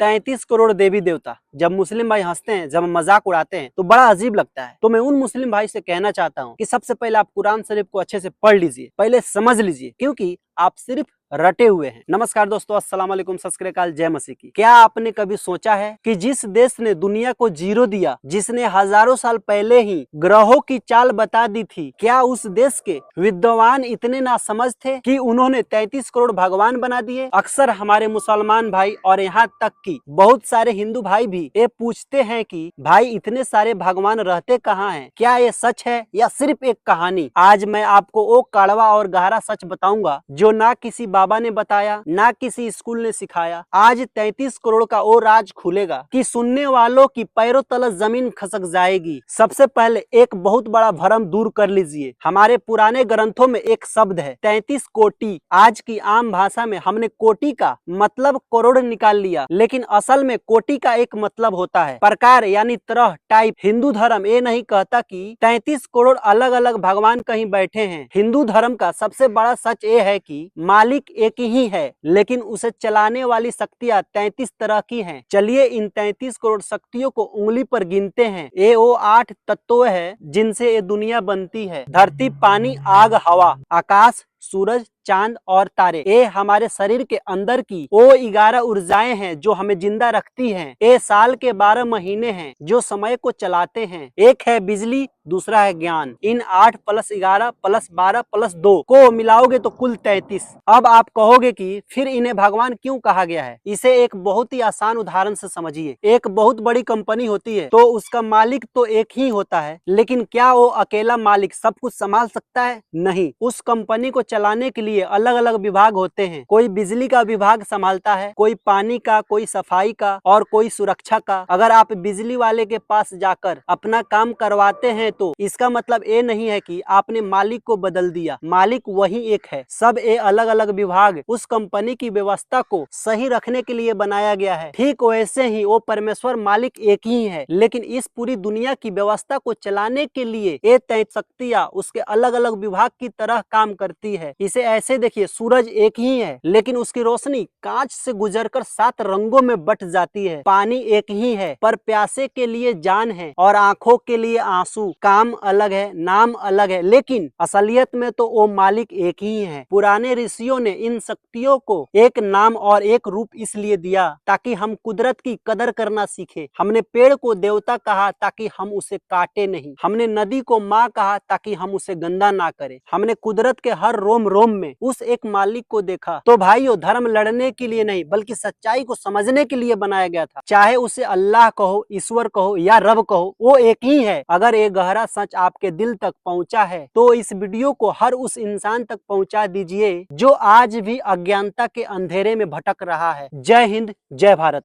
33 करोड़ देवी देवता। जब मुस्लिम भाई हंसते हैं, जब मजाक उड़ाते हैं तो बड़ा अजीब लगता है। तो मैं उन मुस्लिम भाई से कहना चाहता हूँ कि सबसे पहले आप कुरान शरीफ को अच्छे से पढ़ लीजिए, पहले समझ लीजिए, क्योंकि आप सिर्फ रटे हुए हैं। नमस्कार दोस्तों, अस्सलाम वालेकुम, सत श्री अकाल, जय मसीह की। क्या आपने कभी सोचा है कि जिस देश ने दुनिया को जीरो दिया, जिसने हजारों साल पहले ही ग्रहों की चाल बता दी थी, क्या उस देश के विद्वान इतने नासमझ थे कि उन्होंने 33 करोड़ भगवान बना दिए? अक्सर हमारे मुसलमान भाई और यहाँ तक कि बहुत सारे हिंदू भाई भी ये पूछते हैं कि भाई इतने सारे भगवान रहते कहाँ हैं? क्या ये सच है या सिर्फ एक कहानी? आज मैं आपको वो कड़वा और गहरा सच बताऊंगा जो ना किसी बाबा ने बताया, ना किसी स्कूल ने सिखाया। आज 33 करोड़ का वो राज खुलेगा कि सुनने वालों की पैरों तले जमीन खसक जाएगी। सबसे पहले एक बहुत बड़ा भ्रम दूर कर लीजिए। हमारे पुराने ग्रंथों में एक शब्द है 33 कोटि। आज की आम भाषा में हमने कोटि का मतलब करोड़ निकाल लिया, लेकिन असल में कोटि का एक मतलब होता है प्रकार, यानी तरह, टाइप। हिंदू धर्म ये नहीं कहता कि 33 करोड़ अलग अलग भगवान कहीं बैठे हैं। हिंदू धर्म का सबसे बड़ा सच ये है कि मालिक एक ही है, लेकिन उसे चलाने वाली शक्तियां 33 तरह की हैं। चलिए इन 33 करोड़ शक्तियों को उंगली पर गिनते हैं। ये वो 8 तत्व है जिनसे ये दुनिया बनती है। धरती, पानी, आग, हवा, आकाश, सूरज, चांद और तारे। ये हमारे शरीर के अंदर की वो 11 ऊर्जाएं हैं जो हमें जिंदा रखती हैं। ये साल के 12 महीने हैं जो समय को चलाते हैं। एक है बिजली, दूसरा है ज्ञान। इन 8 + 11 + 12 + 2 को मिलाओगे तो कुल 33। अब आप कहोगे कि फिर इन्हें भगवान क्यों कहा गया है? इसे एक बहुत ही आसान उदाहरण से समझिए। एक बहुत बड़ी कंपनी होती है तो उसका मालिक तो एक ही होता है, लेकिन क्या वो अकेला मालिक सब कुछ संभाल सकता है? नहीं। उस कंपनी को चलाने के लिए अलग अलग विभाग होते हैं। कोई बिजली का विभाग संभालता है, कोई पानी का, कोई सफाई का और कोई सुरक्षा का। अगर आप बिजली वाले के पास जाकर अपना काम करवाते हैं तो इसका मतलब ये नहीं है कि आपने मालिक को बदल दिया। मालिक वही एक है। सब ये अलग अलग विभाग उस कंपनी की व्यवस्था को सही रखने के लिए बनाया गया है। ठीक वैसे ही वो परमेश्वर मालिक एक ही है, लेकिन इस पूरी दुनिया की व्यवस्था को चलाने के लिए ये 33 शक्तियां उसके अलग अलग विभाग की तरह काम करती है। इसे ऐसे देखिए, सूरज एक ही है, लेकिन उसकी रोशनी कांच से गुजरकर 7 रंगों में बट जाती है। पानी एक ही है, पर प्यासे के लिए जान है और आंखों के लिए आंसू। काम अलग है, नाम अलग है, लेकिन असलियत में तो वो मालिक एक ही है। पुराने ऋषियों ने इन शक्तियों को एक नाम और एक रूप इसलिए दिया ताकि हम कुदरत की कदर करना सीखे। हमने पेड़ को देवता कहा ताकि हम उसे काटे नहीं। हमने नदी को माँ कहा ताकि हम उसे गंदा ना करें। हमने कुदरत के हर रोम रोम में उस एक मालिक को देखा। तो भाइयों, धर्म लड़ने के लिए नहीं बल्कि सच्चाई को समझने के लिए बनाया गया था। चाहे उसे अल्लाह कहो, ईश्वर कहो या रब कहो, वो एक ही है। अगर ये गहरा सच आपके दिल तक पहुंचा है तो इस वीडियो को हर उस इंसान तक पहुंचा दीजिए जो आज भी अज्ञानता के अंधेरे में भटक रहा है। जय हिंद, जय भारत।